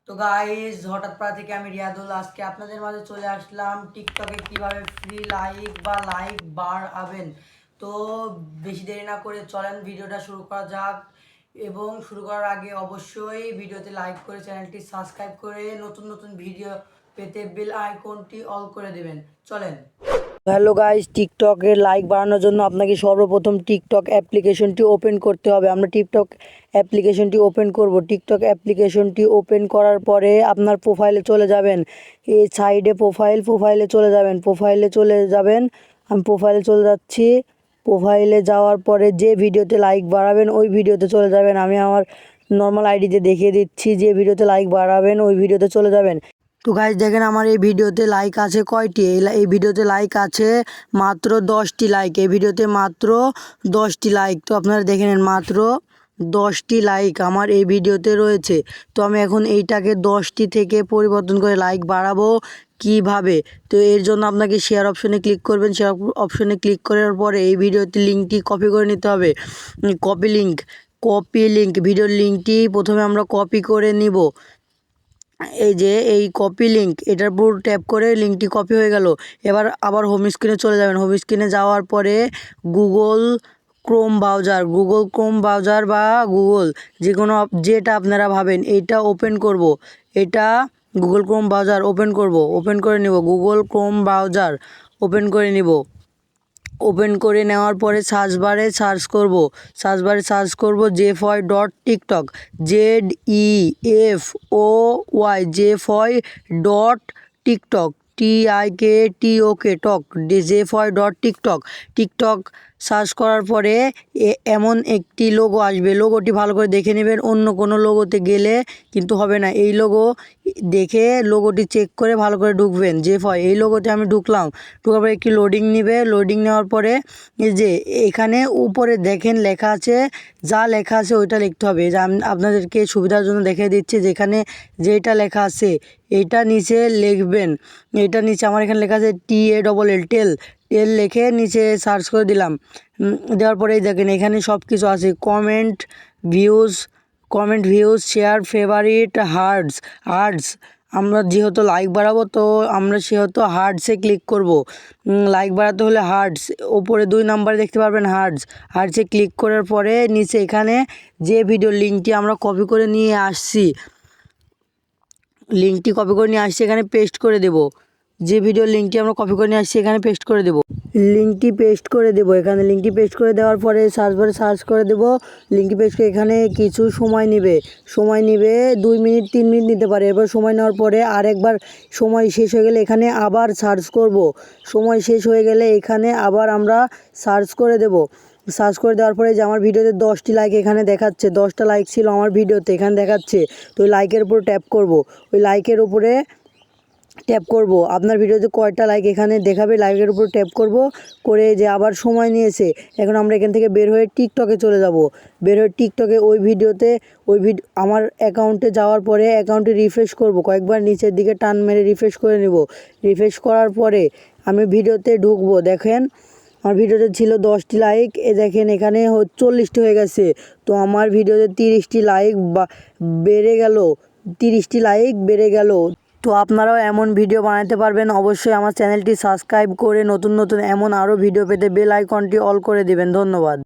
তো গাইস, হঠাৎ পাড়া থেকে আমি রিয়াদুল আজকে আপনাদের মাঝে চলে আসলাম টিকটকে কিভাবে ফ্রি লাইক বা লাইক বাড়াবেন। তো বেশি দেরি না করে চলেন ভিডিওটা শুরু করা যাক। এবং শুরু করার আগে অবশ্যই ভিডিওতে লাইক করে চ্যানেলটি সাবস্ক্রাইব করে নতুন নতুন ভিডিও পেতে বেল আইকনটি অল করে দেবেন। চলেন। হ্যালো গাইস, টিকটকের লাইক বাড়ানোর জন্য আপনাকে সর্বপ্রথম টিকটক অ্যাপ্লিকেশনটি ওপেন করতে হবে। আমরা টিকটক অ্যাপ্লিকেশনটি ওপেন করব। টিকটক অ্যাপ্লিকেশনটি ওপেন করার পরে আপনার প্রোফাইলে চলে যাবেন। এই সাইডে প্রোফাইলে চলে যাবেন। আমি প্রোফাইলে চলে যাচ্ছি। প্রোফাইলে যাওয়ার পরে যে ভিডিওতে লাইক বাড়াবেন ওই ভিডিওতে চলে যাবেন। আমি আমার নর্মাল আইডিতে দেখিয়ে দিচ্ছি, যে ভিডিওতে লাইক বাড়াবেন ওই ভিডিওতে চলে যাবেন। তো গাইস দেখেন আমার এই ভিডিওতে লাইক আছে কয়টি। এই ভিডিওতে লাইক আছে মাত্র 10টি লাইক। এই ভিডিওতে মাত্র 10টি লাইক। তো আপনারা দেখে নেন, মাত্র 10টি লাইক আমার এই ভিডিওতে রয়েছে। তো আমি এখন এইটাকে 10টি থেকে পরিবর্তন করে লাইক বাড়াবো কিভাবে। তো এর জন্য আপনাকে শেয়ার অপশনে ক্লিক করবেন। শেয়ার অপশনে ক্লিক করার পরে এই ভিডিওতে লিঙ্কটি কপি করে নিতে হবে। কপি লিঙ্ক ভিডিওর লিঙ্কটি প্রথমে আমরা কপি করে নিব। এই যে এই কপি লিঙ্ক, এটার উপর ট্যাপ করে লিঙ্কটি কপি হয়ে গেল। এবার আবার হোম স্ক্রিনে চলে যাবেন। হোম স্ক্রিনে যাওয়ার পরে গুগল ক্রোম ব্রাউজার বা গুগল যেটা আপনারা ভাবেন এইটা ওপেন করব। এটা গুগল ক্রোম ব্রাউজার ওপেন করে নিব। গুগল ক্রোম ব্রাউজার ওপেন করে নিব। ওপেন করে নেওয়ার পরে সার্চবারে সার্চ করব jefy.tiktok, ZEFOY jefy.tiktok, TIKTOK jefy.tiktok। TikTok search করার পরে এমন একটি লোগো আসবে। লোগোটি ভালো করে দেখে নেবেন। অন্য কোনো লোগোতে গেলে কিন্তু হবে না। এই লোগো দেখে লোগোটি চেক করে ভালো করে ঢুকবেন। জেফয় এই লোগোতে আমি ঢুকলাম। ঢোকার পরে একটি লোডিং নেবে। লোডিং নেওয়ার পরে এই যে এখানে উপরে দেখেন লেখা আছে, যা লেখা আছে ওইটা লিখতে হবে। যে আমি আপনাদেরকে সুবিধার জন্য দেখিয়ে দিচ্ছি, যেখানে যেটা লেখা আছে এইটা নিচে লিখবেন। এইটা নিচে আমার এখানে লেখা আছে TALL টেল লিখে নিচে সার্চ করে দিলাম। দেওয়ার পরেই দেখেন এখানে সব কিছু আছে। Comment views, share, favourite, hearts. আমরা যেহেতু লাইক বাড়াবো তো আমরা সেহেতু হার্টসে ক্লিক করব। লাইক বাড়াতে হলে হার্টস, ওপরে 2 নাম্বারে দেখতে পারবেন হার্টসে ক্লিক করার পরে নিচে এখানে যে ভিডিও লিঙ্কটি আমরা কপি করে নিয়ে আসছি এখানে পেস্ট করে দেব। যে ভিডিও লিঙ্কটি আমরা কপি করে নিয়ে আসছি এখানে পেস্ট করে দেব। লিঙ্কটি পেস্ট করে দেওয়ার পরে সার্চবারে সার্চ করে দেব। লিঙ্কটি পেস্ট করে এখানে কিছু সময় নেবে 2 মিনিট 3 মিনিট নিতে পারে। এবার সময় নেওয়ার পরে আরেকবার সময় শেষ হয়ে গেলে এখানে আবার সার্চ করব। সময় শেষ হয়ে গেলে এখানে আবার আমরা সার্চ করে দেব। সার্চ করে দেওয়ার পরে যে আমার ভিডিওতে 10টি লাইক এখানে দেখাচ্ছে, 10টা লাইক ছিল আমার ভিডিওতে এখানে দেখাচ্ছে। তো ওই লাইকের উপর ট্যাপ করব। ওই লাইকের উপরে ট্যাপ করব। আপনার ভিডিওতে কয়টা লাইক এখানে দেখাবে, লাইকের উপর ট্যাপ করব। করে যে আবার সময় নিয়েছে। এখন আমরা এখান থেকে বের হয়ে টিকটকে চলে যাব। বের হয়ে টিকটকে ওই ভিডিওতে আমার অ্যাকাউন্টে যাওয়ার পরে অ্যাকাউন্টে রিফ্রেশ করব। কয়েকবার নিচের দিকে টান মেরে রিফ্রেশ করে নেব। রিফ্রেশ করার পরে আমি ভিডিওতে ঢুকবো। দেখেন আমার ভিডিওতে ছিল 10টি লাইক, দেখেন এখানে 40টি হয়ে গেছে। তো আমার ভিডিওতে 30টি লাইক বেড়ে গেল। তো আপনারাও এমন ভিডিও বানাতে পারবেন। অবশ্যই আমার চ্যানেলটি সাবস্ক্রাইব করে নতুন নতুন এমন আরও ভিডিও পেতে বেল আইকনটি অল করে দেবেন। ধন্যবাদ।